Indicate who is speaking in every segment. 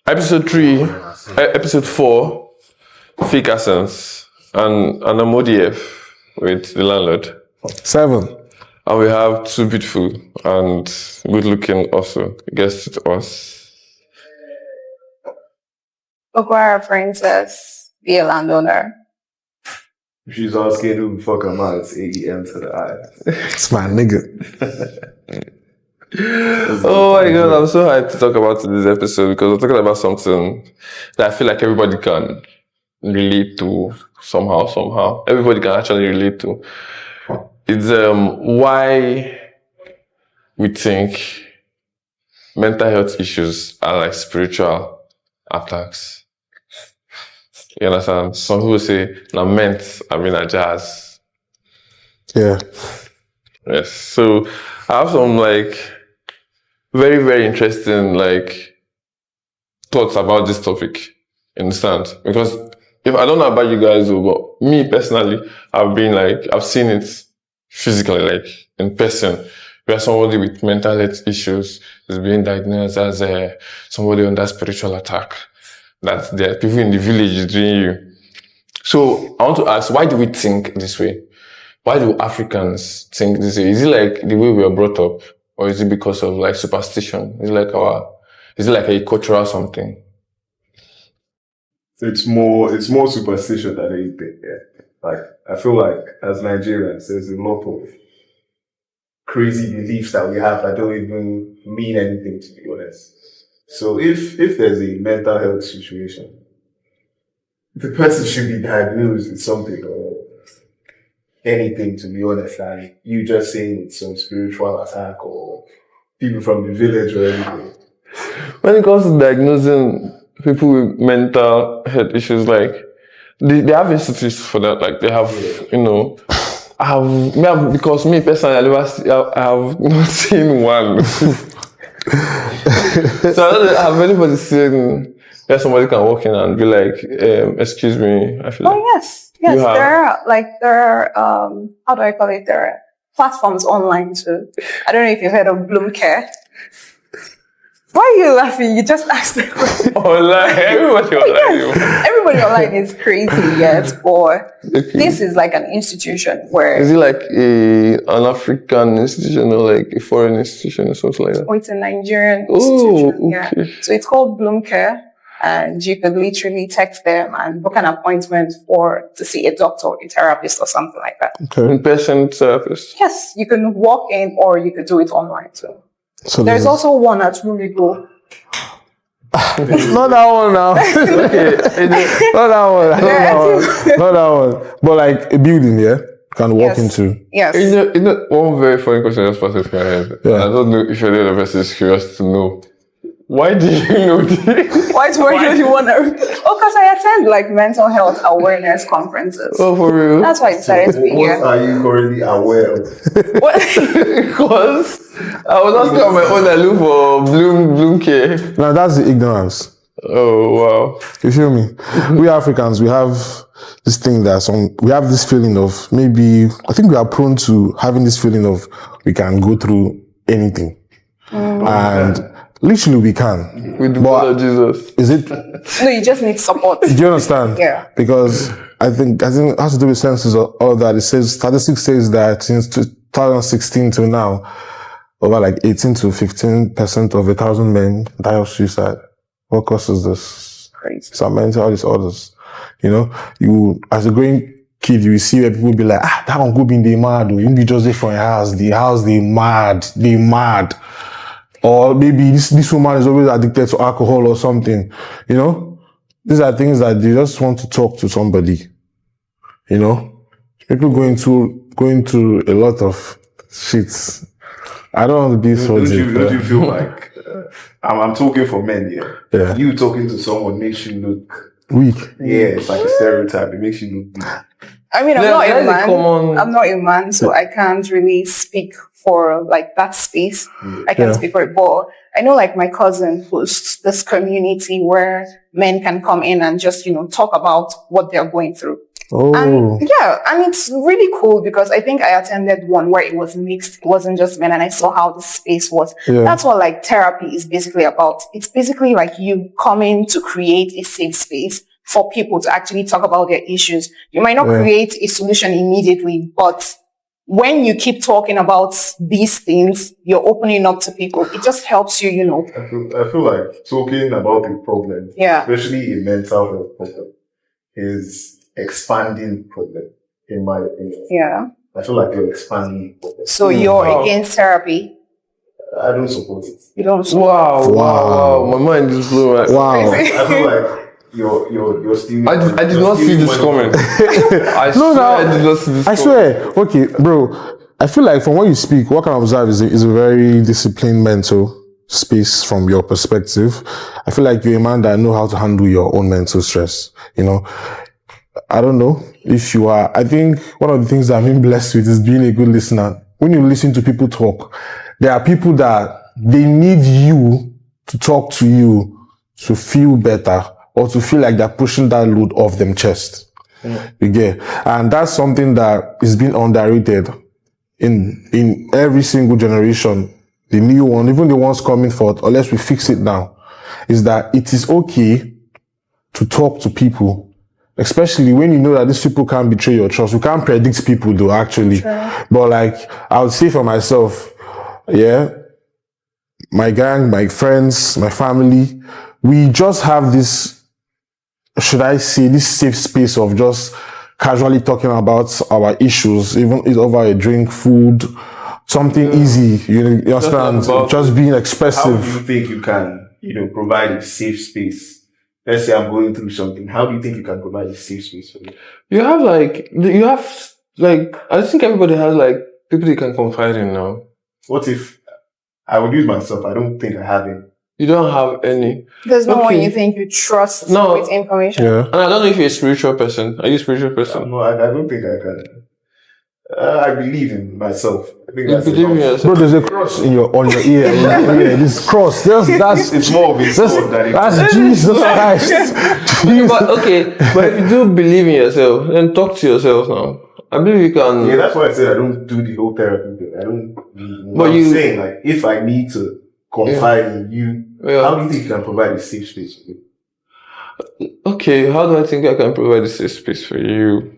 Speaker 1: Episode 3, episode 4, fake essence, and an ODF with the landlord.
Speaker 2: 7.
Speaker 1: And we have 2 beautiful and good looking also guests with us.
Speaker 3: Okwara Princess, be a landowner.
Speaker 4: She's asking who the fuck am I? It's AEM to the I.
Speaker 2: It's my nigga.
Speaker 1: Oh my god, I'm so hyped to talk about this episode because we're talking about something that I feel like everybody can relate to somehow. Everybody can actually relate to. It's why we think mental health issues are like spiritual attacks. You understand? Some people say, Abi Na Jazz.
Speaker 2: Yeah.
Speaker 1: Yes. So I have some like very, very interesting like thoughts about this topic. Understand? Because if I don't know about you guys, but me personally, I've seen it physically, like in person, where somebody with mental health issues is being diagnosed as somebody under spiritual attack. That there are people in the village doing you. So I want to ask, why do we think this way? Why do Africans think this way? Is it like the way we are brought up, or is it because of like superstition? Is it like a cultural something?
Speaker 4: It's more superstition than anything. Yeah. Like I feel like as Nigerians, there's a lot of crazy beliefs that we have that don't even mean anything, to be honest. So if there's a mental health situation, the person should be diagnosed with something or anything, to be honest. Like you just saying it's some spiritual attack or people from the village or anything.
Speaker 1: When it comes to diagnosing people with mental health issues, like they have institutes for that. Like they have, because me personally, I have not seen one. So I don't know, have anybody seen that somebody can walk in and be like, excuse me, I feel
Speaker 3: yes. There are how do I call it? There are platforms online too. I don't know if you've heard of Bloom Care. Why are you laughing? You just asked the question.
Speaker 1: Online, everybody online.
Speaker 3: Everybody online is crazy, yes, but this is like an institution where...
Speaker 1: Is it like an African institution or like a foreign institution or something like that?
Speaker 3: Oh, it's a Nigerian institution,
Speaker 1: okay.
Speaker 3: Yeah. So it's called Bloom Care, and you could literally text them and book an appointment to see a doctor or a therapist or something like that.
Speaker 1: Okay. In-person therapist?
Speaker 3: Yes, you can walk in or you could do it online too.
Speaker 2: So
Speaker 3: there's also one at Rumigo.
Speaker 2: Not that one now. Not that one. But like a building, yeah? Can walk into.
Speaker 3: Yes.
Speaker 1: One very funny question just passed through my head.
Speaker 2: Yeah.
Speaker 1: I don't know if any other person is curious to know. Why do you know this?
Speaker 3: Why do you want to? Oh, because I attend like mental health awareness conferences.
Speaker 1: Oh, for real?
Speaker 3: That's why I decided to be here.
Speaker 4: What are you currently aware of?
Speaker 1: Because I was asking on my own, I look for Bloom Care.
Speaker 2: Now that's the ignorance.
Speaker 1: Oh, wow.
Speaker 2: You feel me? We Africans, we have this thing we have this feeling of I think we are prone to having this feeling of we can go through anything. And literally we can.
Speaker 1: With the blood of Jesus.
Speaker 2: Is it?
Speaker 3: No, you just need support.
Speaker 2: Do you understand?
Speaker 3: Yeah.
Speaker 2: Because I think it has to do with census or all that. It says, statistics says that since 2016 till now, over like 18 to 15% of 1,000 men die of suicide. What causes this?
Speaker 3: Crazy.
Speaker 2: Some mental disorders. You, as a growing kid, you see where people be like, that one could be they mad. You be just there for a house. The house, they mad. Or maybe this woman is always addicted to alcohol or something. These are things that they just want to talk to somebody. People going through a lot of shit. I don't want to be so deep.
Speaker 4: Don't you feel like I'm talking for men here?
Speaker 2: Yeah.
Speaker 4: You talking to someone makes you look
Speaker 2: weak.
Speaker 4: Yeah, it's like a stereotype. It makes you look weak.
Speaker 3: I mean, I'm not a man, so I can't really speak for like that space. I can't speak for it, but I know like my cousin hosts this community where men can come in and just, talk about what they're going through.
Speaker 2: Oh,
Speaker 3: And yeah, and it's really cool because I think I attended one where it was mixed. It wasn't just men, and I saw how the space was.
Speaker 2: Yeah.
Speaker 3: That's what like therapy is basically about. It's basically like you coming to create a safe space for people to actually talk about their issues. You might not
Speaker 2: Yeah.
Speaker 3: create a solution immediately, but when you keep talking about these things, you're opening up to people. It just helps you,
Speaker 4: I feel like talking about a problem,
Speaker 3: Yeah.
Speaker 4: especially a mental health problem, is expanding problem, in my opinion.
Speaker 3: Yeah.
Speaker 4: I feel like you're expanding problem.
Speaker 3: So you're
Speaker 1: Wow.
Speaker 3: against therapy.
Speaker 4: I don't support it.
Speaker 3: You don't.
Speaker 1: Wow. My mind just blew.
Speaker 2: wow.
Speaker 4: I feel like you're still.
Speaker 1: I did not see this coming. I
Speaker 2: No,
Speaker 1: swear
Speaker 2: no.
Speaker 1: I did not see this
Speaker 2: I
Speaker 1: coming.
Speaker 2: swear. Okay, bro. I feel like from what you speak, what I can observe is a very disciplined mental space from your perspective. I feel like you're a man that know how to handle your own mental stress. I don't know if you are. I think one of the things that I'm being blessed with is being a good listener. When you listen to people talk, there are people that they need you to talk to you to feel better or to feel like they're pushing that load off them chest. You get? And that's something that is being underrated in every single generation. The new one, even the ones coming forth, unless we fix it now, is that it is okay to talk to people. Especially when you know that these people can't betray your trust. You can't predict people though, actually.
Speaker 3: Sure.
Speaker 2: But like, I would say for myself, yeah, my gang, my friends, my family, we just have this, should I say, this safe space of just casually talking about our issues, even if over a drink, food, something easy, you understand?
Speaker 1: about
Speaker 2: Just being
Speaker 4: How do
Speaker 2: expressive.
Speaker 4: you think you can, provide a safe space? Let's say I'm going through something. How do you think you can provide a safe space for me?
Speaker 1: I think everybody has like people they can confide in now.
Speaker 4: What if I would use myself? I don't think I have it.
Speaker 1: You don't have any.
Speaker 3: There's no one
Speaker 1: Okay.
Speaker 3: you think you trust
Speaker 1: No.
Speaker 3: with information.
Speaker 2: Yeah.
Speaker 1: And I don't know if you're a spiritual person. Are you a spiritual person?
Speaker 4: No, I don't think I can. I believe in myself. I think
Speaker 1: You
Speaker 4: that's
Speaker 1: believe in
Speaker 4: enough.
Speaker 1: yourself?
Speaker 2: Bro, there's a cross on your ear. This cross. That's
Speaker 4: It's more of a sword than a
Speaker 2: that's Jesus Christ.
Speaker 1: But if you do believe in yourself, then talk to yourself now. I believe you can.
Speaker 4: Yeah, that's why I said I don't do the whole therapy thing. I don't.
Speaker 1: But
Speaker 4: I'm saying, like, if I need to confide in you,
Speaker 1: Yeah.
Speaker 4: how do you think you can provide a safe space for me?
Speaker 1: Okay, how do I think I can provide a safe space for you?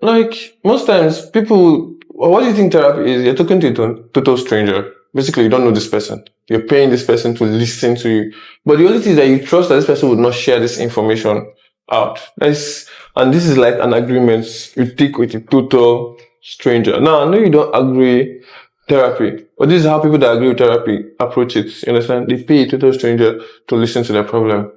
Speaker 1: Like, most times what do you think therapy is? You're talking to a total stranger. Basically, you don't know this person. You're paying this person to listen to you. But the only thing is that you trust that this person would not share this information out. And this is like an agreement you take with a total stranger. Now, I know you don't agree therapy, but this is how people that agree with therapy approach it. You understand? They pay a total stranger to listen to their problem.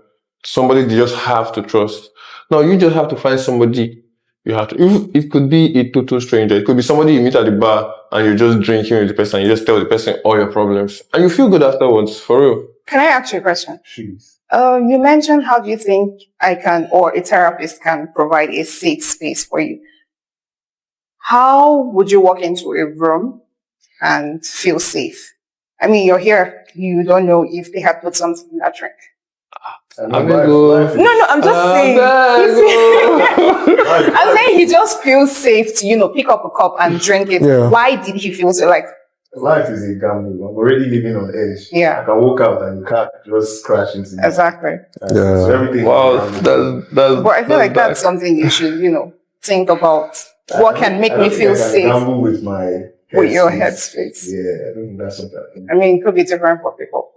Speaker 1: Somebody they just have to trust. Now, you just have to find somebody you have to. It could be a total stranger. It could be somebody you meet at the bar and you're just drinking with the person. You just tell the person all your problems. And you feel good afterwards, for real.
Speaker 3: Can I ask you a question?
Speaker 4: Jeez.
Speaker 3: You mentioned how do you think I can or a therapist can provide a safe space for you? How would you walk into a room and feel safe? I mean, you're here. You don't know if they have put something in that drink.
Speaker 4: Life
Speaker 3: No, I'm just saying. I'm saying he just feels safe to, pick up a cup and drink it.
Speaker 2: Yeah.
Speaker 3: Why did he feel so like,
Speaker 4: life is a gamble. I'm already living on edge.
Speaker 3: Yeah.
Speaker 4: I can walk out and you can't just crash into me.
Speaker 3: exactly?
Speaker 2: Yeah.
Speaker 4: So everything.
Speaker 1: Wow,
Speaker 4: is a gamble.
Speaker 1: that's
Speaker 3: But I feel like that's something you should, think about. What can make
Speaker 4: I don't
Speaker 3: me
Speaker 4: think
Speaker 3: feel
Speaker 4: I can
Speaker 3: safe
Speaker 4: gamble with my
Speaker 3: with your
Speaker 4: headspace.
Speaker 3: headspace?
Speaker 4: Yeah, I don't think that's something I can do.
Speaker 3: I mean, it could be different for people.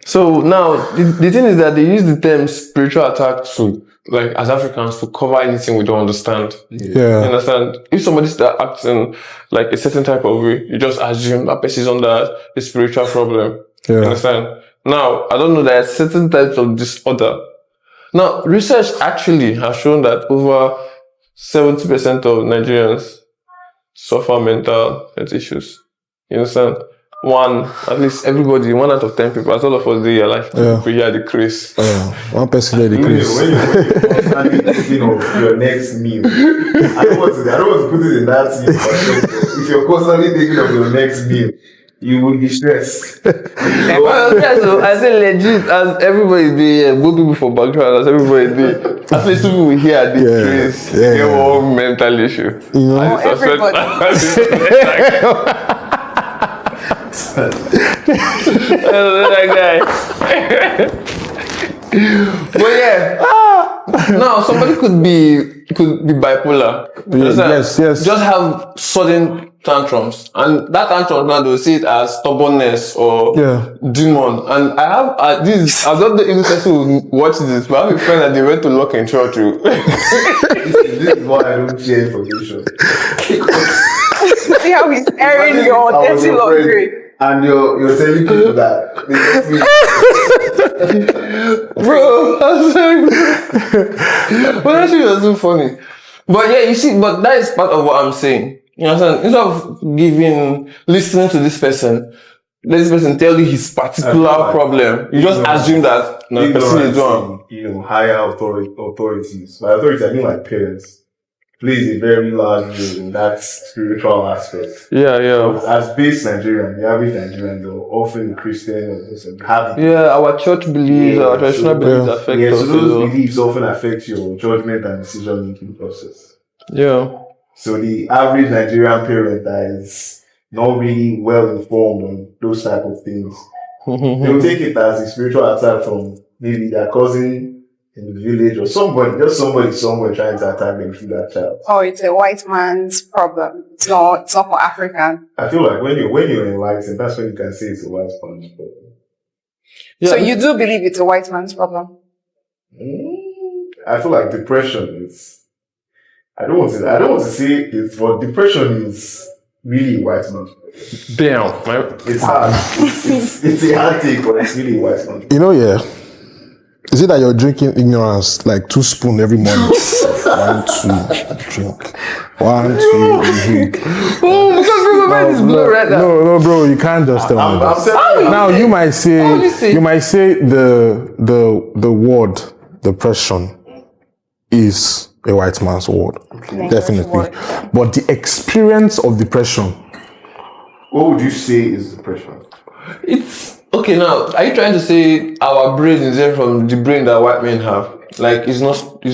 Speaker 1: So now, the thing is that they use the term spiritual attack to, like, as Africans, to cover anything we don't understand. You
Speaker 2: Yeah.
Speaker 1: understand? If somebody start acting like a certain type of way, you just assume that person is under a spiritual problem. You
Speaker 2: Yeah.
Speaker 1: understand? Now, I don't know, there are certain types of disorder. Now, research actually has shown that over 70% of Nigerians suffer mental health issues. You understand? At least everybody, 1 out of 10 people, as all of us do, like,
Speaker 2: Yeah.
Speaker 1: we are the Chris.
Speaker 2: One person there
Speaker 4: When
Speaker 2: decrease.
Speaker 4: you're constantly thinking of your next meal, I don't want to put it in that scene, but if you're constantly thinking of your next meal, you would be stressed.
Speaker 1: Well, yeah, so I say legit, as everybody there, both people for background, as everybody there. At least people will hear the trace, get one mental issue.
Speaker 2: You know,
Speaker 1: I suspect- that guy. But yeah, now somebody could be bipolar. You understand?
Speaker 2: yes.
Speaker 1: Just have sudden tantrums, and that tantrum now they'll see it as stubbornness or demon. And I have this. I'm not the only person who watch this, but I have a friend that they went to lock in church.
Speaker 4: This is why I don't share information.
Speaker 3: See how he's airing your dirty laundry.
Speaker 4: And you're telling people that
Speaker 1: Bro, I'm sorry. But that shit was so funny. But yeah, you see, but that is part of what I'm saying. You understand? Instead of listening to this person, let this person tell you his particular problem, you just assume that the person is wrong.
Speaker 4: Higher authorities. By authorities, I mean like parents. Plays a very large role in that spiritual aspect.
Speaker 1: Yeah.
Speaker 4: As base Nigerian, the average Nigerian, though, often Christian or have
Speaker 1: our church beliefs, our traditional beliefs affect us.
Speaker 4: So those beliefs often affect your judgment and decision making process.
Speaker 1: Yeah.
Speaker 4: So the average Nigerian parent that is not really well informed on those type of things, they'll take it as a spiritual attack from maybe their cousin in the village or somebody somewhere trying to attack them through that child.
Speaker 3: Oh, it's a white man's problem. It's not for African.
Speaker 4: I feel like when you're enlightened, that's when you can say it's a white man's problem.
Speaker 3: So you do believe it's a white man's problem?
Speaker 4: I feel like depression is. I don't want to say it, but depression is really a white man's problem.
Speaker 1: Damn,
Speaker 4: it's hard. It's a hard take, but it's really a white man's problem.
Speaker 2: Is it that you're drinking ignorance, like 2 spoons every morning? 1, 2, drink. 1, 2, drink.
Speaker 1: Oh,
Speaker 2: No, bro, you can't just tell me that. Now you might say the word depression is a white man's word, definitely. But the experience of depression.
Speaker 4: What would you say is depression?
Speaker 1: It's okay. Now, are you trying to say our brain is different from the brain that white men have? Like, it's not the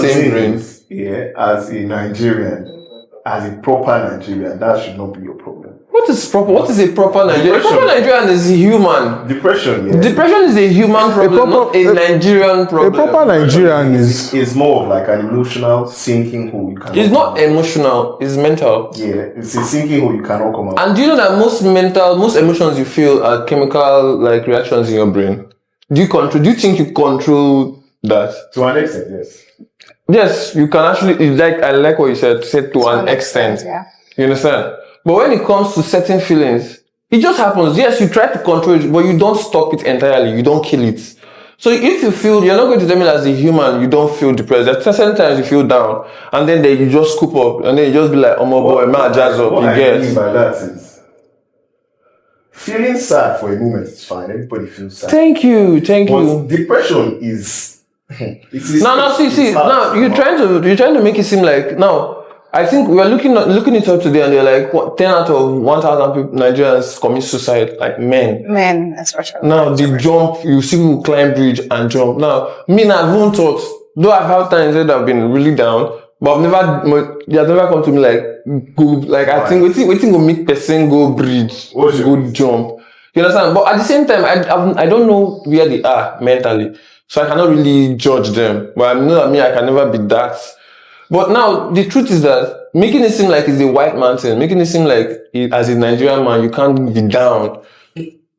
Speaker 1: same brain.
Speaker 4: As a Nigerian, as a proper Nigerian, that should not be your problem.
Speaker 1: What is proper? What is a proper Nigerian? A proper Nigerian is a human.
Speaker 4: Depression,
Speaker 1: Depression is a human problem, not a Nigerian problem.
Speaker 2: A proper Nigerian is
Speaker 4: more of like an emotional sinking hole.
Speaker 1: It's not emotional, it's mental.
Speaker 4: Yeah, it's a sinking hole you cannot come out.
Speaker 1: And do you know that most emotions you feel are chemical like reactions in your brain? Do you think you control that?
Speaker 4: To an extent, yes.
Speaker 1: Yes, you can actually, I like what you said to an extent.
Speaker 3: Yeah.
Speaker 1: You understand? But when it comes to certain feelings, it just happens. Yes, you try to control it, but you don't stop it entirely. You don't kill it. So if you feel, you're not going to tell me as a human, you don't feel depressed. There's certain times you feel down, and then you just scoop up, and then you just be like, oh my boy, man, jazz up,
Speaker 4: what
Speaker 1: you
Speaker 4: I
Speaker 1: get.
Speaker 4: mean by that is, feeling sad for a moment is fine. Everybody feels sad.
Speaker 1: Thank you.
Speaker 4: But depression is...
Speaker 1: See, now you're trying to make it seem like, now, I think we are looking it up today, and they're like 10 out of 1,000 people, Nigerians commit suicide, like men.
Speaker 3: Men, especially.
Speaker 1: Now they jump. You see people climb bridge and jump. Now me, I've even thought. Though I've had times that I've been really down, but they have never come to me like go. Like I think waiting go make person go bridge, go jump. You understand? But at the same time, I don't know where they are mentally, so I cannot really judge them. But I know that I can never be that. But now, the truth is that making it seem like it's a white man thing, making it seem like as a Nigerian man, you can't be down.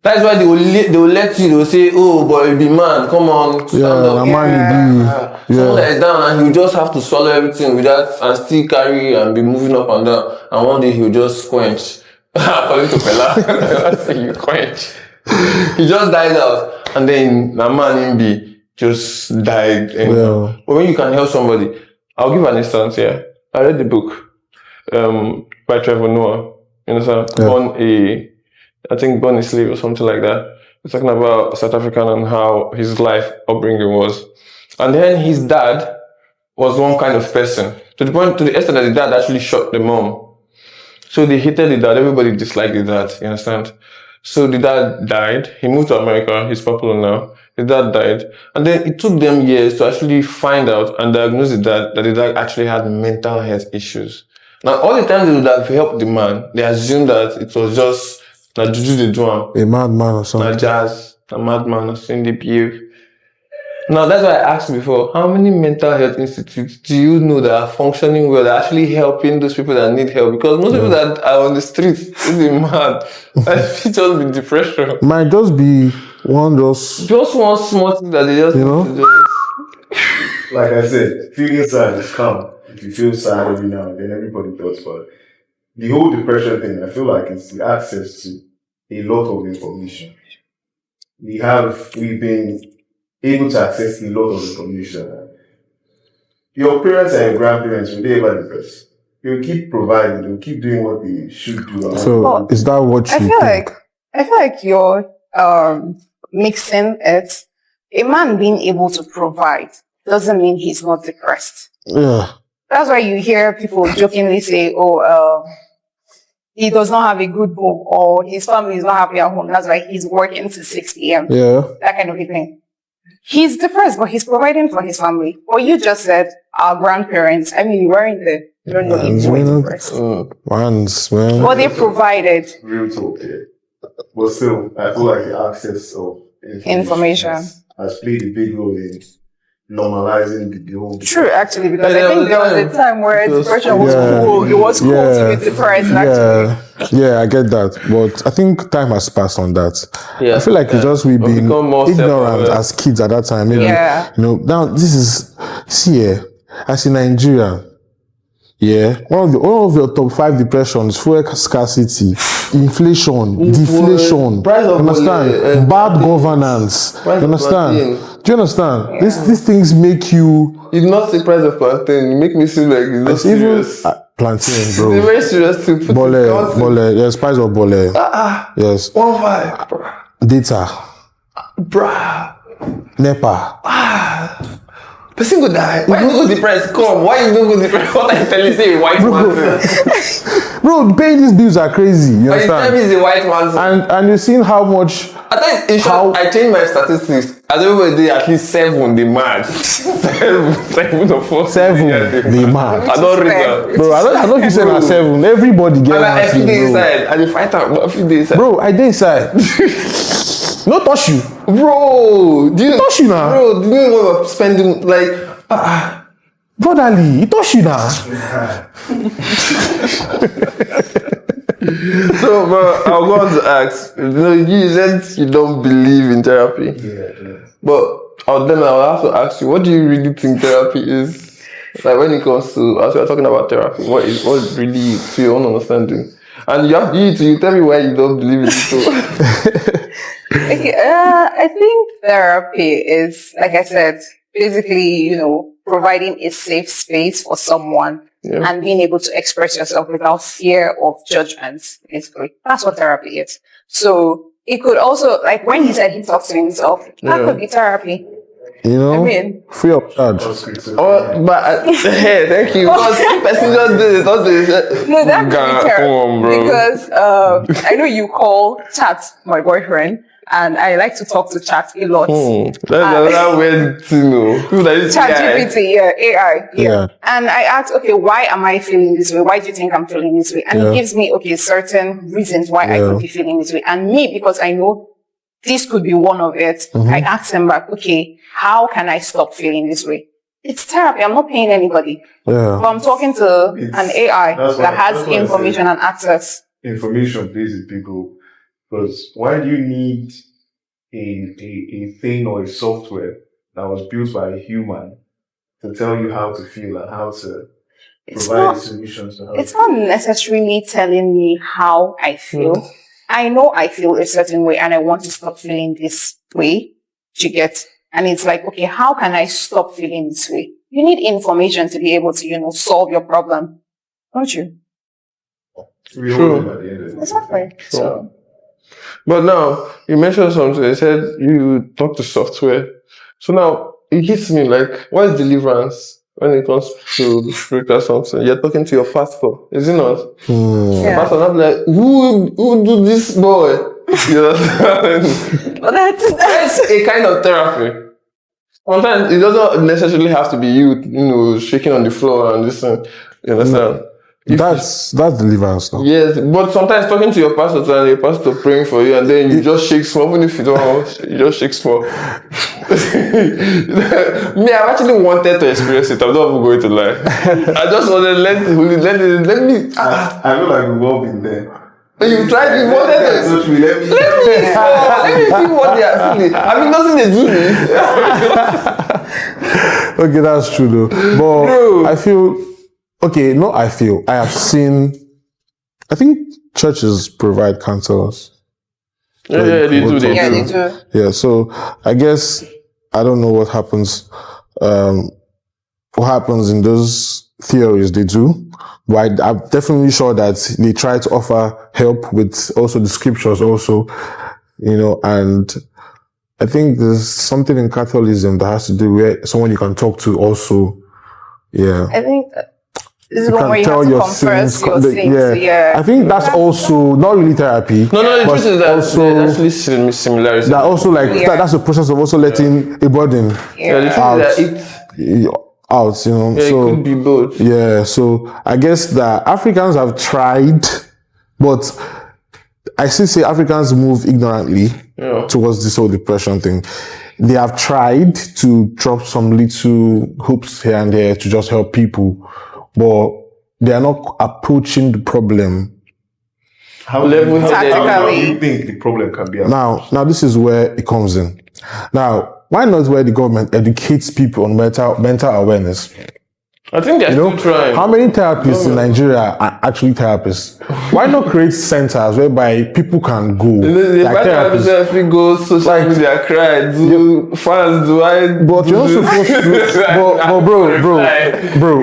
Speaker 1: That's why they will let you, they will say, oh, but you be man, come on, stand up. Someone that is down and he'll just have to swallow everything and still carry and be moving up and down. And one day he'll just quench. According to Pella, you quench. He just died out. And then the man just died. But when you can help somebody, I'll give an instance here. I read the book by Trevor Noah. You understand? Born a Slave or something like that. He's talking about South African and how his life upbringing was. And then his dad was one kind of person. To the extent that the dad actually shot the mom. So they hated the dad. Everybody disliked the dad. You understand? So the dad died. He moved to America. He's popular now. The dad died. And then it took them years to actually find out and diagnose the dad that the dad actually had mental health issues. Now, all the times they would have helped the man, they assumed that it was just that juju they do am.
Speaker 2: A madman or
Speaker 1: Na
Speaker 2: something.
Speaker 1: jazz, a madman, or seeing the behave. Now, that's why I asked before, how many mental health institutes do you know that are functioning well, that are actually helping those people that need help? Because most people that are on the streets, they're mad. It just be depression.
Speaker 2: Might just be one just
Speaker 1: Just one small thing that they just,
Speaker 2: You know?
Speaker 4: Like I said, feeling sad is calm. If you feel sad every now and then, everybody does. But the whole depression thing, I feel like it's the access to a lot of information. We've been able to access a lot of information. Your parents and your grandparents, when they ever depressed, they'll keep providing, they'll keep doing what they should do.
Speaker 2: so is that what you
Speaker 3: I
Speaker 2: think?
Speaker 3: feel like you're mixing it. A man being able to provide doesn't mean he's not depressed.
Speaker 2: Yeah.
Speaker 3: That's why you hear people jokingly say, "Oh, he does not have a good home, or his family is not happy at home. That's why he's working till 6 p.m."
Speaker 2: Yeah.
Speaker 3: That kind of a thing. He's depressed, but he's providing for his family. What you just said, our grandparents. I mean, you weren't there. You don't know if you were depressed.
Speaker 2: Once, man.
Speaker 3: What they provided.
Speaker 4: Real talk, yeah. But still, I feel like the access of
Speaker 3: Information.
Speaker 4: has played a big role in normalizing the whole.
Speaker 3: True, actually, because
Speaker 1: Yeah,
Speaker 3: I think there was a time where depression was cool. It was cool to be depressed, actually.
Speaker 2: Yeah, I get that. But I think time has passed on that.
Speaker 1: Yeah,
Speaker 2: I feel like it's just we've been
Speaker 1: become more
Speaker 2: ignorant
Speaker 1: self-aware.
Speaker 2: as kids at that time. Maybe,
Speaker 3: Yeah.
Speaker 2: you know, now this is, see here, as in Nigeria, yeah, one of your top 5 depressions, fuel scarcity, inflation, deflation,
Speaker 1: price of
Speaker 2: understand? Bad governance,
Speaker 1: price of
Speaker 2: understand?
Speaker 1: plantain.
Speaker 2: Do you understand? These things make you,
Speaker 1: You did not say price of plantain. You make me seem like it's not
Speaker 2: it's even,
Speaker 1: serious.
Speaker 2: plantain,
Speaker 1: It's a
Speaker 2: bro.
Speaker 1: very serious thing. Put
Speaker 2: Bole,
Speaker 1: it down to-
Speaker 2: bole, yes, price of bole. Yes.
Speaker 1: 1.5, bruh.
Speaker 2: Data,
Speaker 1: Bruh.
Speaker 2: NEPA.
Speaker 1: Person go die. Why you no go depressed? Come, why you no go depressed? What are you telling me? Say a white man.
Speaker 2: Bro, paying these bills are crazy. You
Speaker 1: But you tell me
Speaker 2: understand?
Speaker 1: it's a white man.
Speaker 2: And you've seen how much.
Speaker 1: I think in short, I changed my statistics. As everybody did, at least 7 they mad. 7 of us.
Speaker 2: 7, they mad.
Speaker 1: I don't read that.
Speaker 2: Bro, I don't know if you said that 7. Everybody get
Speaker 1: And I
Speaker 2: that
Speaker 1: feel
Speaker 2: thing, bro.
Speaker 1: inside. And they fight out. I feel inside.
Speaker 2: Bro, I did inside. No touch you.
Speaker 1: Bro, do you
Speaker 2: Touch you now.
Speaker 1: Bro, do you know what I'm spending like?
Speaker 2: Brotherly, he touch you now.
Speaker 1: So, bro, I was going to ask. You know, you said you don't believe in therapy, but then I'll have to ask you, what do you really think therapy is? Like when it comes to, as we are talking about therapy, what really, to your own understanding? And you tell me why you don't believe in it. So.
Speaker 3: Okay, I think therapy is, like I said, basically, providing a safe space for someone and being able to express yourself without fear of judgment, basically. That's what therapy is. So it could also, like when he said he talks to himself, that could be therapy.
Speaker 2: You know,
Speaker 3: I mean,
Speaker 2: free of charge.
Speaker 1: Oh, but hey, thank you. Because if person just did it, don't do it.
Speaker 3: no, that could be therapy.
Speaker 1: Come on, bro.
Speaker 3: Because I know you call Chat my boyfriend, and I like to talk to Chat a lot.
Speaker 1: That's another weird thing, though. People that use AI.
Speaker 3: ChatGPT, AI,
Speaker 2: Yeah.
Speaker 3: And I asked, okay, why am I feeling this way? Why do you think I'm feeling this way? And it gives me, certain reasons why I could be feeling this way. And me, because I know this could be one of it, I asked him back, okay, how can I stop feeling this way? It's therapy. I'm not paying anybody.
Speaker 2: Yeah.
Speaker 3: But I'm talking to an AI that has information and access.
Speaker 4: Information plays a big role. Because why do you need a thing or a software that was built by a human to tell you how to feel and how to provide solutions to how
Speaker 3: It's not necessarily telling me how I feel. I know I feel a certain way and I want to stop feeling this way. You get? And it's like, okay, how can I stop feeling this way? You need information to be able to, solve your problem. Don't you?
Speaker 4: True. At the end of the day.
Speaker 3: Exactly. So,
Speaker 1: But now, you mentioned something. You said you talk to software. So now, it hits me like, what is deliverance? when it comes to the spirit or something. You're talking to your pastor, is it not? The
Speaker 3: Yeah.
Speaker 1: pastor not like, who do this boy? You know,
Speaker 3: But that's
Speaker 1: a kind of therapy. Sometimes it doesn't necessarily have to be you shaking on the floor and listening. You understand?
Speaker 2: That's deliverance now.
Speaker 1: Yes, but sometimes talking to your pastor and your pastor praying for you, and then you just shake small, even if you don't, you just shake small. Me, I've actually wanted to experience it. I'm not even going to lie. I just wanted let me.
Speaker 4: I feel like we've all been there.
Speaker 1: You tried, you wanted to.
Speaker 4: Touch me, let me
Speaker 1: Let me see what they are feeling. I mean, nothing they do me.
Speaker 2: Okay, that's true though. But
Speaker 1: Bro.
Speaker 2: I have seen, I think churches provide counselors.
Speaker 1: Yeah, they do.
Speaker 3: yeah, they do.
Speaker 2: Yeah, so I guess, I don't know what happens in those theories they do, but I'm definitely sure that they try to offer help with also the scriptures also, and I think there's something in Catholicism that has to do with someone you can talk to also. Yeah.
Speaker 3: I think this is
Speaker 2: You
Speaker 3: one
Speaker 2: can
Speaker 3: where you
Speaker 2: tell
Speaker 3: have to
Speaker 2: your
Speaker 3: confess
Speaker 2: sins.
Speaker 3: your sins. Yeah.
Speaker 2: I think that's also not really therapy.
Speaker 1: No, the
Speaker 2: but
Speaker 1: truth is that
Speaker 2: also
Speaker 1: there's actually similarities.
Speaker 2: that also
Speaker 3: Yeah.
Speaker 2: that's the process of also letting a burden
Speaker 1: Yeah, the truth is that
Speaker 2: out,
Speaker 1: it
Speaker 2: so
Speaker 1: could be both.
Speaker 2: yeah, so I guess that Africans have tried, but I still say Africans move ignorantly towards this whole depression thing. They have tried to drop some little hoops here and there to just help people, but they are not approaching the problem.
Speaker 4: How
Speaker 1: Level
Speaker 4: do
Speaker 3: Tactically.
Speaker 4: you think the problem can be?
Speaker 2: Now this is where it comes in. Now, why not where the government educates people on mental awareness?
Speaker 1: I think they're still trying.
Speaker 2: How many therapists in Nigeria are actually therapists? Why not create centers whereby people can go?
Speaker 1: The
Speaker 2: like therapists?
Speaker 1: if we go social media, cry, do fans, do I?
Speaker 2: But you're not supposed to. But bro,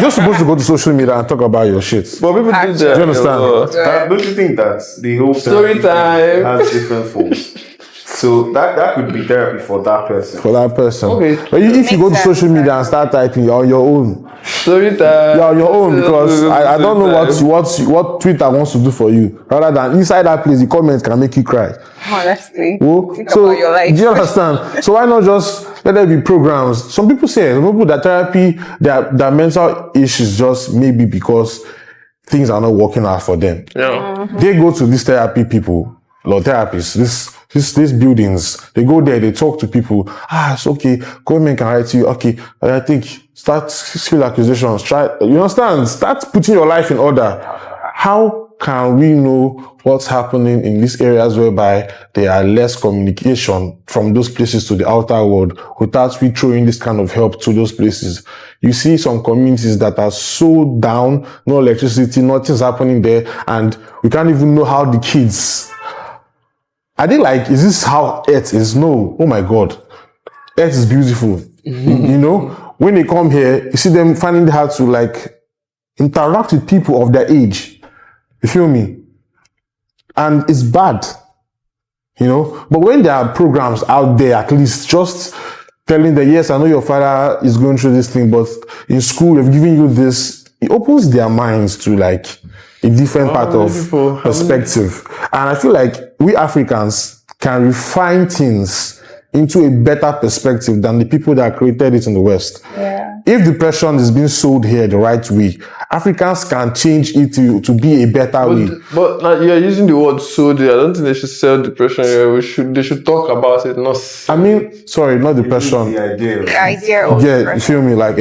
Speaker 2: you're supposed to go to social media and talk about your shit.
Speaker 1: But people do that.
Speaker 2: Do you understand?
Speaker 4: Don't you think that the whole
Speaker 1: Story
Speaker 4: therapy
Speaker 1: time.
Speaker 4: has different forms? So that could be therapy for that person.
Speaker 2: For that person.
Speaker 1: Okay.
Speaker 2: But if you go to
Speaker 3: Makes
Speaker 2: social
Speaker 3: sense.
Speaker 2: media and start typing, you're on your own.
Speaker 1: Story time.
Speaker 2: You're on your own because I don't know what Twitter wants to do for you. Rather than inside that place, the comments can make you cry.
Speaker 3: Honestly.
Speaker 2: Oh,
Speaker 3: Think
Speaker 2: so
Speaker 3: about your life.
Speaker 2: do you understand? So why not just let there be programs? Some people that therapy, their mental issues just maybe because things are not working out for them.
Speaker 1: Yeah.
Speaker 2: They go to these therapy people, or therapists, these buildings. They go there, they talk to people. It's okay. Government can write to you. Okay, I think start skill acquisitions. Try. You understand? Start putting your life in order. How can we know what's happening in these areas whereby there are less communication from those places to the outer world without we throwing this kind of help to those places? You see some communities that are so down, no electricity, nothing's happening there, and we can't even know how the kids. Are they like, is this how Earth is? No. Oh my God. Earth is beautiful. When they come here, you see them finding it hard to like interact with people of their age. You feel me? And it's bad. But when there are programs out there, at least just telling them, yes, I know your father is going through this thing, but in school, we've given you this, it opens their minds to like a different part of perspective. And I feel like we Africans can refine things into a better perspective than the people that created it in the West.
Speaker 3: Yeah.
Speaker 2: If depression is being sold here the right way, Africans can change it to be a better way.
Speaker 1: But like, you're using the word sold here. I don't think they should sell depression here. They should talk about it, not.
Speaker 2: I mean, sorry, not depression.
Speaker 4: The idea.
Speaker 3: The idea of
Speaker 2: Yeah, you feel me? Like,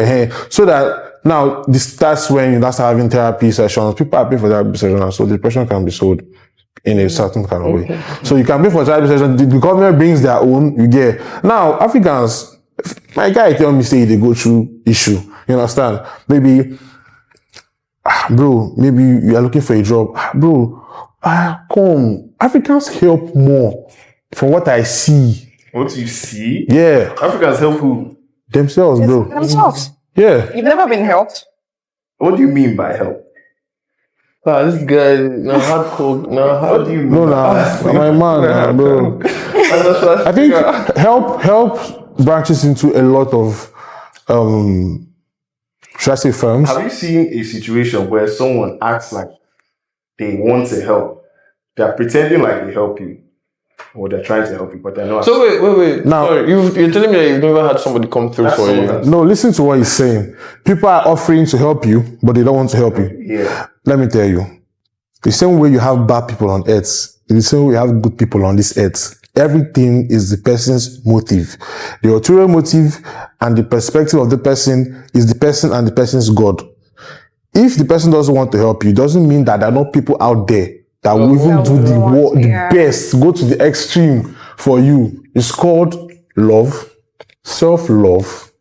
Speaker 2: so that now that's when you start having therapy sessions. People are paying for therapy sessions, so depression can be sold in a certain kind of way. So you can pay for therapy session. The government brings their own. You get now Africans. My guy tell me say they go through issue. You understand? Maybe, bro. Maybe you are looking for a job, bro. Come. Africans help more, from what I see.
Speaker 4: What you see?
Speaker 2: Yeah,
Speaker 4: Africans help who?
Speaker 2: themselves, bro.
Speaker 3: themselves.
Speaker 2: Yeah.
Speaker 3: You've never been helped.
Speaker 4: What do you mean by help?
Speaker 1: This guy, hardcore.
Speaker 4: What do you mean?
Speaker 2: No, my man, bro. I think help branches into a lot of Should I say firms?
Speaker 4: Have you seen a situation where someone acts like they want to help? They're pretending like they help you, or they're trying to help you, but they're not.
Speaker 1: So wait.
Speaker 2: Now-
Speaker 1: Sorry, you're telling me that you've never had somebody come through
Speaker 4: That's
Speaker 1: for you.
Speaker 4: someone else.
Speaker 2: No, listen to what he's saying. People are offering to help you, but they don't want to help you.
Speaker 4: Yeah.
Speaker 2: Let me tell you. The same way you have bad people on earth, is the same way you have good people on this earth. Everything is the person's motive. The ulterior motive and the perspective of the person is the person and the person's God. If the person doesn't want to help you, doesn't mean that there are not people out there that will even do the best, go to the extreme for you. It's called love, self-love,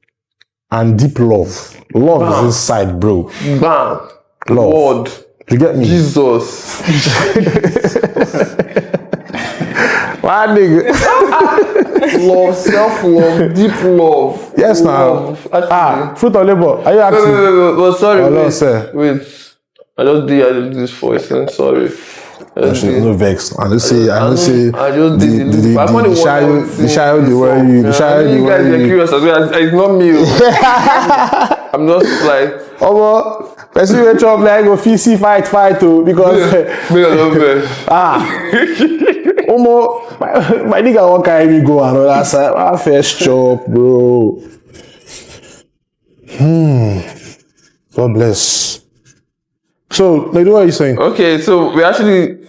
Speaker 2: and deep love. Love is inside, bro.
Speaker 1: Bam.
Speaker 2: Love.
Speaker 1: Lord.
Speaker 2: You get me?
Speaker 1: Jesus.
Speaker 2: Why, nigga?
Speaker 1: Love, self-love, deep love.
Speaker 2: Yes, now.
Speaker 1: Love. Actually.
Speaker 2: Fruit or labor? Are you acting?
Speaker 1: Wait. Sorry,
Speaker 2: Oh, no,
Speaker 1: wait.
Speaker 2: sir.
Speaker 1: Wait. I just did this voice, and sorry.
Speaker 2: No vex. I just say.
Speaker 1: I just did it. I found
Speaker 2: The child, they worry you. The child, they
Speaker 1: you guys
Speaker 2: worry
Speaker 1: are
Speaker 2: you.
Speaker 1: curious as well. It's not me. I'm just like,
Speaker 2: Person will chop like go see fight too because my nigga won't carry me go another side. My first chop, bro. God bless. So, like, what are you saying?
Speaker 1: okay, so we actually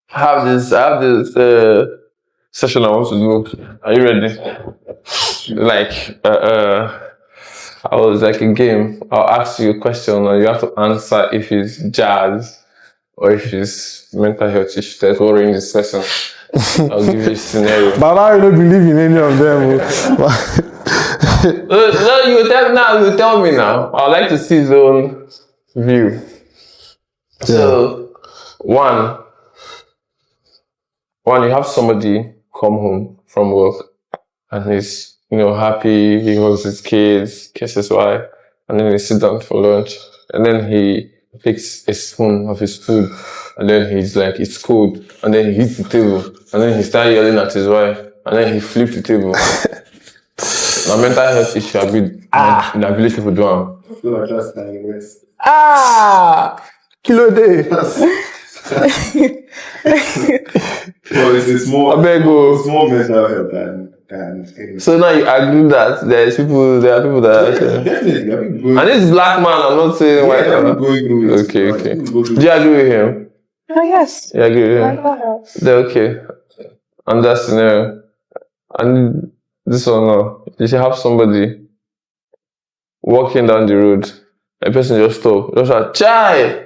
Speaker 1: have this. I have this session I want to do. Are you ready? Like, I was like a game. I'll ask you a question and you have to answer if it's jazz or if it's mental health issues that's worrying this person. I'll give you a scenario.
Speaker 2: But I don't believe in any of them.
Speaker 1: No, you tell me now. I'd like to see his own view. So, one, you have somebody come home from work and he's, happy, he hugs his kids, kisses his wife, and then he sits down for lunch. And then he takes a spoon of his food, and then he's like, it's cold. And then he hits the table, and then he starts yelling at his wife, and then he flips the table. Now, mental health issue, I've been in the village people do them.
Speaker 4: No, I just can't rest.
Speaker 2: Kilo day.
Speaker 4: Well, it's more.
Speaker 1: I beg you.
Speaker 4: It's more mental health than anything.
Speaker 1: So now you agree that there are people that
Speaker 4: Definitely. I mean, going,
Speaker 1: and this black man, I'm not saying white
Speaker 4: I'm
Speaker 1: man.
Speaker 4: going through it.
Speaker 1: Okay.
Speaker 4: Like, people go through
Speaker 1: Do you agree with him?
Speaker 3: Oh, yes.
Speaker 1: You agree with him? They're okay. And that scenario. And this one now. You should have somebody walking down the road. A person just stop. Just like, chai!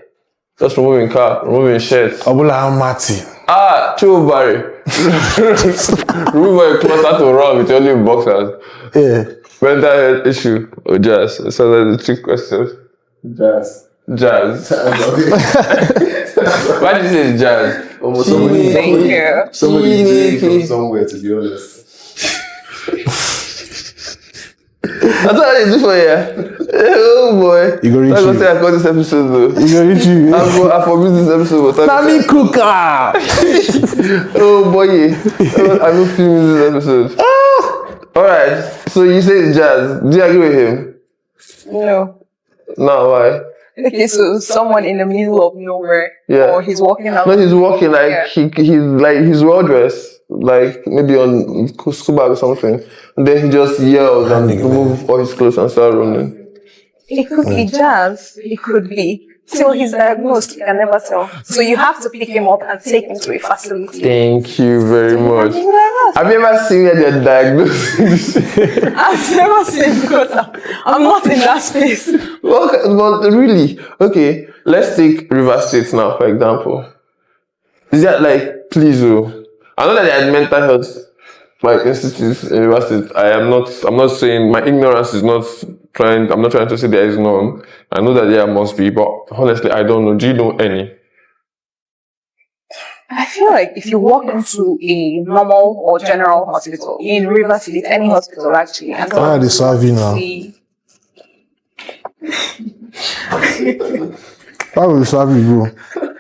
Speaker 1: Just removing car, removing shirt.
Speaker 2: Abula Mati.
Speaker 1: Chill Barry. Remove your clothes, start to run with only boxers.
Speaker 2: Yeah.
Speaker 1: Mental health issue or jazz? So that's the 3 questions.
Speaker 4: Jazz.
Speaker 1: Jazz. Why did you say jazz?
Speaker 4: Almost
Speaker 3: Thank you.
Speaker 4: somebody came from somewhere, to be honest.
Speaker 1: I thought I did this for you. Oh boy.
Speaker 2: You go reach
Speaker 1: I'm
Speaker 2: you.
Speaker 1: gonna say I got this episode though.
Speaker 2: You go reach you.
Speaker 1: I forbid this episode. But
Speaker 2: Nami Kuka.
Speaker 1: oh boy. I will film this episode. Alright. So you say jazz. Do you agree with him?
Speaker 3: No.
Speaker 1: No, why?
Speaker 3: Okay, so someone in the middle of nowhere.
Speaker 1: Yeah.
Speaker 3: Or he's walking out.
Speaker 1: No, he's walking like
Speaker 3: Yeah.
Speaker 1: he's well dressed, like maybe on school bag or something. And then he just yells and remove all his clothes and start running.
Speaker 3: It could be jazz. It could be. Till he's diagnosed, you can never tell. So you have to pick him up and take him to a facility.
Speaker 1: Thank you very much.
Speaker 3: Thank you very much.
Speaker 1: Have you ever seen when you're diagnosed?
Speaker 3: I've never seen because I'm not in that space.
Speaker 1: Well, really? Okay, let's take River State now, for example. Is that like, please, oh, I know that there are mental health like institutes in River State. I'm not saying my ignorance is not trying. I'm not trying to say there is none. I know that there must be, but honestly, I don't know. Do you know any?
Speaker 3: I feel like if you walk into a normal or general hospital in River State, any hospital actually, and
Speaker 2: They serve you now. Why will you serve you, bro?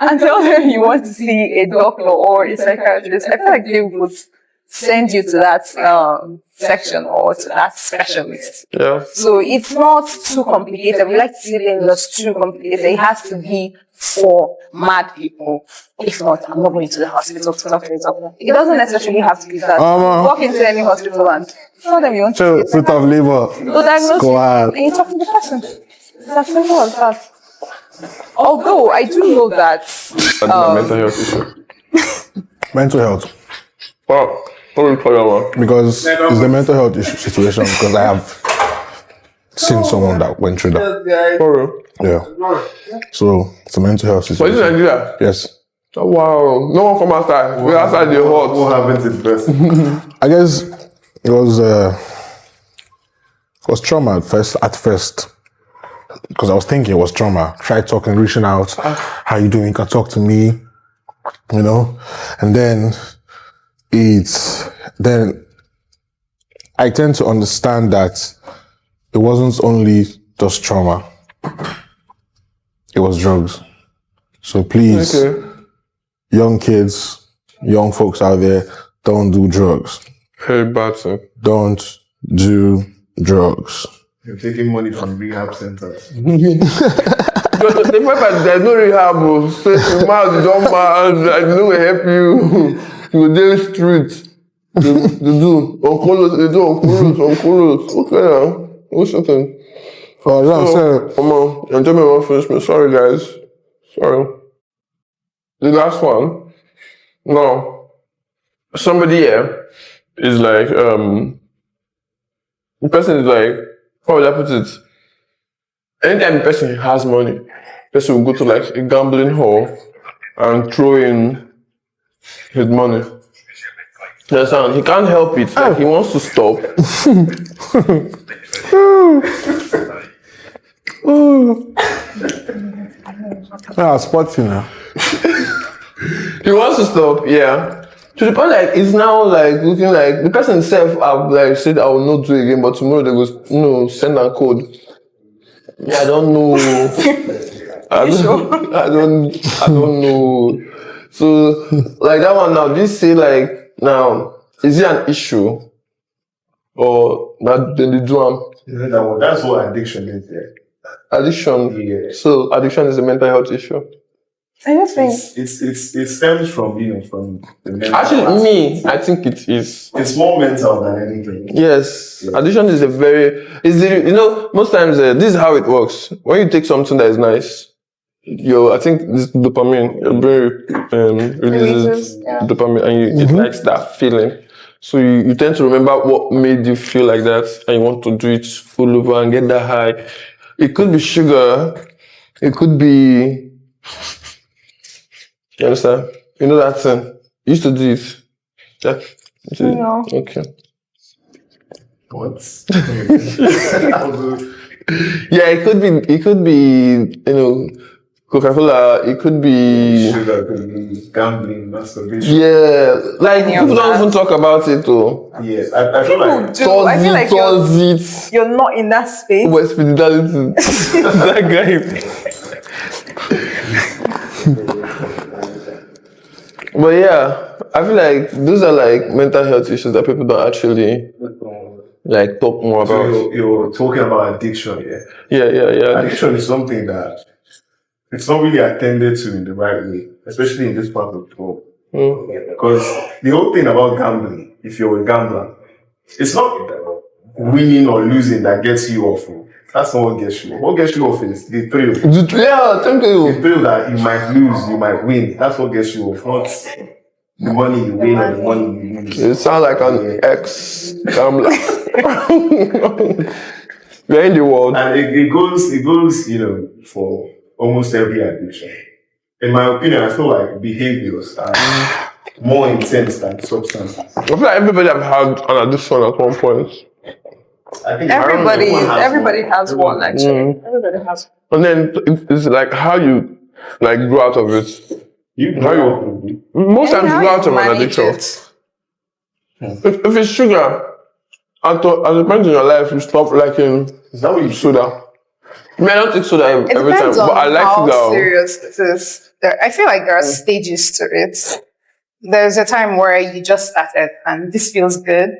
Speaker 3: and tell them you want to see a doctor or a psychiatrist, I feel like they would send you to that section or to that specialist.
Speaker 1: Yeah.
Speaker 3: So it's not too complicated. We like to see things just too complicated. It has to be for mad people. If not, I'm not going to the hospital to talk to you. It doesn't necessarily have to be that. Walk into any hospital and tell them you want to see
Speaker 2: Fruit of labor.
Speaker 3: so diagnose you,
Speaker 2: Squad.
Speaker 3: and you talk to the person. It's as simple as that. Although I do know that
Speaker 1: That's my mental health issue.
Speaker 2: Mental health.
Speaker 1: Wow. What do you call that one?
Speaker 2: Because it's the mental health issue situation. Because I have seen someone that went through that.
Speaker 1: For real?
Speaker 2: Yeah. So it's a mental health
Speaker 1: But
Speaker 2: situation.
Speaker 1: this Nigeria?
Speaker 2: Yes.
Speaker 1: Oh, wow. No one from outside. We're outside the hot.
Speaker 4: What happened to the person?
Speaker 2: I guess it was trauma at first. Because I was thinking it was trauma. Tried talking, reaching out. How you doing? You can talk to me. You know? And then I tend to understand that it wasn't only just trauma. It was drugs. So please, young kids, young folks out there, don't do drugs.
Speaker 1: Very bad, sir.
Speaker 2: Don't do drugs.
Speaker 4: You're taking money from rehab centers.
Speaker 1: The fact that there's no rehab, straight to mouth, you don't mad, I don't will help you. You go down the street. They do uncolos. Okay, now. What's the thing?
Speaker 2: Oh, that's
Speaker 1: Come on, enjoyment won't finish me. Sorry, guys. Sorry. The last one. No. Somebody here is like, the person is like, how would I put it? Anytime the person has money, the person will go to like a gambling hall and throw in his money. You understand? He can't help it. Like, he wants to stop.
Speaker 2: sporting now.
Speaker 1: He wants to stop, yeah. To the point like it's now like looking like the person itself have like said I will not do it again, but tomorrow they will send a code. Yeah, I don't know. I don't know. So like that one now, this say like now, is it an issue? Or that then they do
Speaker 4: That's what addiction is there.
Speaker 1: addiction.
Speaker 4: Yeah.
Speaker 1: So addiction is a mental health issue.
Speaker 3: I don't think
Speaker 4: It stems from from the mental
Speaker 1: Actually,
Speaker 4: aspect.
Speaker 1: me, I think it is.
Speaker 4: It's more mental than anything.
Speaker 1: Yes, addiction is most times this is how it works. When you take something that is nice, I think this dopamine, your brain releases dopamine, and it likes that feeling. So you tend to remember what made you feel like that, and you want to do it full over and get that high. It could be sugar, it could be. You understand? You know that thing. You used to do it. Yeah.
Speaker 3: No.
Speaker 1: Okay.
Speaker 4: What?
Speaker 1: Yeah, it could be, Coca-Cola, it could be
Speaker 4: Sugar, gambling, masturbation.
Speaker 1: yeah, like
Speaker 3: Any
Speaker 1: people
Speaker 3: of
Speaker 1: don't
Speaker 3: that.
Speaker 1: even talk about it though.
Speaker 4: Yes, I feel like
Speaker 3: do. I feel like you're not in that space.
Speaker 1: West Fidelity. That guy. But yeah, I feel like those are like mental health issues that people don't actually like talk more
Speaker 4: so
Speaker 1: about.
Speaker 4: you're talking about addiction, yeah.
Speaker 1: Yeah.
Speaker 4: Addiction is something that it's not really attended to in the right way, especially in this part of the world. Because the whole thing about gambling, if you're a gambler, it's not winning or losing that gets you off. That's not what gets you off. What gets you off is the thrill.
Speaker 1: Yeah, thank you.
Speaker 4: The thrill that you might lose, you might win. That's what gets you off. Not the money you win or the money you lose.
Speaker 1: You sound like an ex-gambler. You're in the world.
Speaker 4: And it goes, for almost every addiction. In my opinion, I feel like behaviors are more intense than substances.
Speaker 1: I feel like everybody have had an addiction at one point.
Speaker 4: I think
Speaker 3: Everybody has one actually. Everybody has one.
Speaker 1: And then it's like how you like grow out of it. Most times you grow out of an addiction. If it's sugar, at a point in your life you stop liking
Speaker 4: Is that what you
Speaker 1: soda. I mean, I don't take soda
Speaker 3: It
Speaker 1: every time,
Speaker 3: depends on
Speaker 1: but I like
Speaker 3: how
Speaker 1: sugar.
Speaker 3: serious it is. I feel like there are stages to it. there's a time where you just started and this feels good.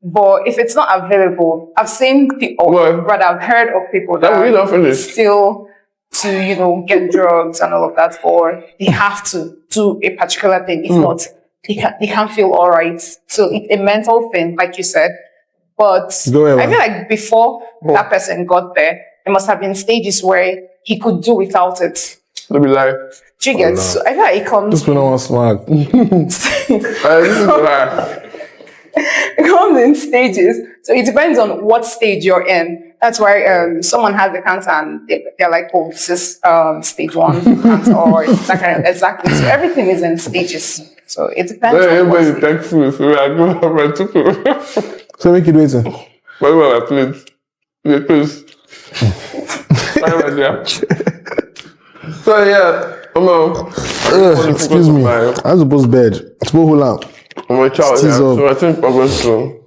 Speaker 3: But if it's not available, I've seen people,
Speaker 1: What?
Speaker 3: rather I've heard of people
Speaker 1: That we not
Speaker 3: that
Speaker 1: finished.
Speaker 3: still to, get drugs and all of that, or they have to do a particular thing. If not, they can't feel all right. So it's a mental thing, like you said. But
Speaker 2: Go ahead,
Speaker 3: I feel
Speaker 2: man.
Speaker 3: like before that person got there, there must have been stages where he could do without it.
Speaker 1: Let me lie.
Speaker 3: Do you get? So I feel like it comes.
Speaker 2: This one I want smart.
Speaker 1: This is lie.
Speaker 3: It comes in stages. So it depends on what stage you're in. That's why someone has the cancer and they're like, oh, this is stage 1 cancer or that kind of, exactly. So everything is in stages. So it depends on what
Speaker 1: Everybody
Speaker 3: stage.
Speaker 1: thankful. So I go have my tupu.
Speaker 2: So make it waiting.
Speaker 1: Why do I plate? The please. Right there. So yeah, come on.
Speaker 2: Excuse me. I'm supposed to bed. Supposed to hold out.
Speaker 1: I'm a child, yeah.
Speaker 2: Steez up.
Speaker 1: So I think we're going to.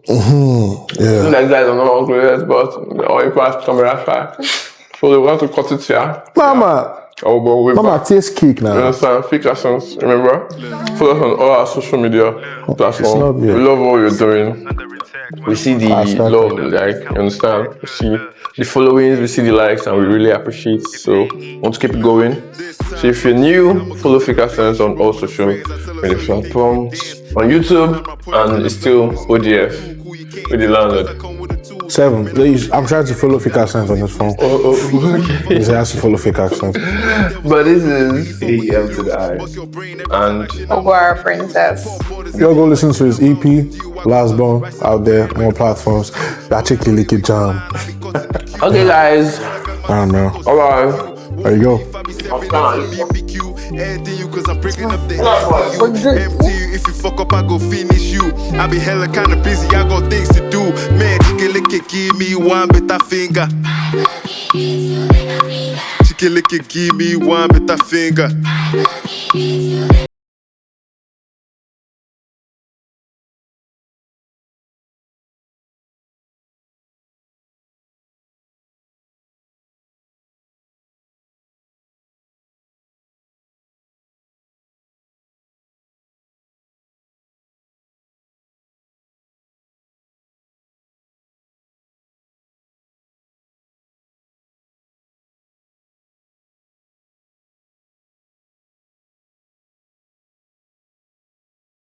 Speaker 2: Yeah.
Speaker 1: Like guys are not hungry, but all you pass camera fast. So they want to cut it here.
Speaker 2: Mama.
Speaker 1: Oh, but we
Speaker 2: Mama, taste cake
Speaker 1: You
Speaker 2: now.
Speaker 1: understand? Fake accents, remember? Follow us on all our social media
Speaker 2: not
Speaker 1: platforms.
Speaker 2: me.
Speaker 1: We love what you're doing. We see the
Speaker 2: Hashtag.
Speaker 1: love, like, you understand? We see the followings, we see the likes, and we really appreciate it. So, want to keep it going. So, if you're new, follow Fake Accents on all social media platforms, on YouTube, and it's still ODF with the landlord.
Speaker 2: 7. I'm trying to follow fake accents on this phone.
Speaker 1: Okay.
Speaker 2: He has to follow fake accents.
Speaker 1: But this is
Speaker 4: AEM to the I.
Speaker 1: and
Speaker 3: Over princess.
Speaker 2: Y'all go listen to his EP, Last Born, out there, more platforms. That chick lick it jam.
Speaker 1: okay, guys.
Speaker 2: I don't know.
Speaker 1: All right.
Speaker 2: There you go.
Speaker 5: Anything you cause I'm bringing up the empty you. If you fuck up, I go finish you. I be hella kinda busy, I got things to do. Man, chicken give me one better finger. Chicken give me one better finger.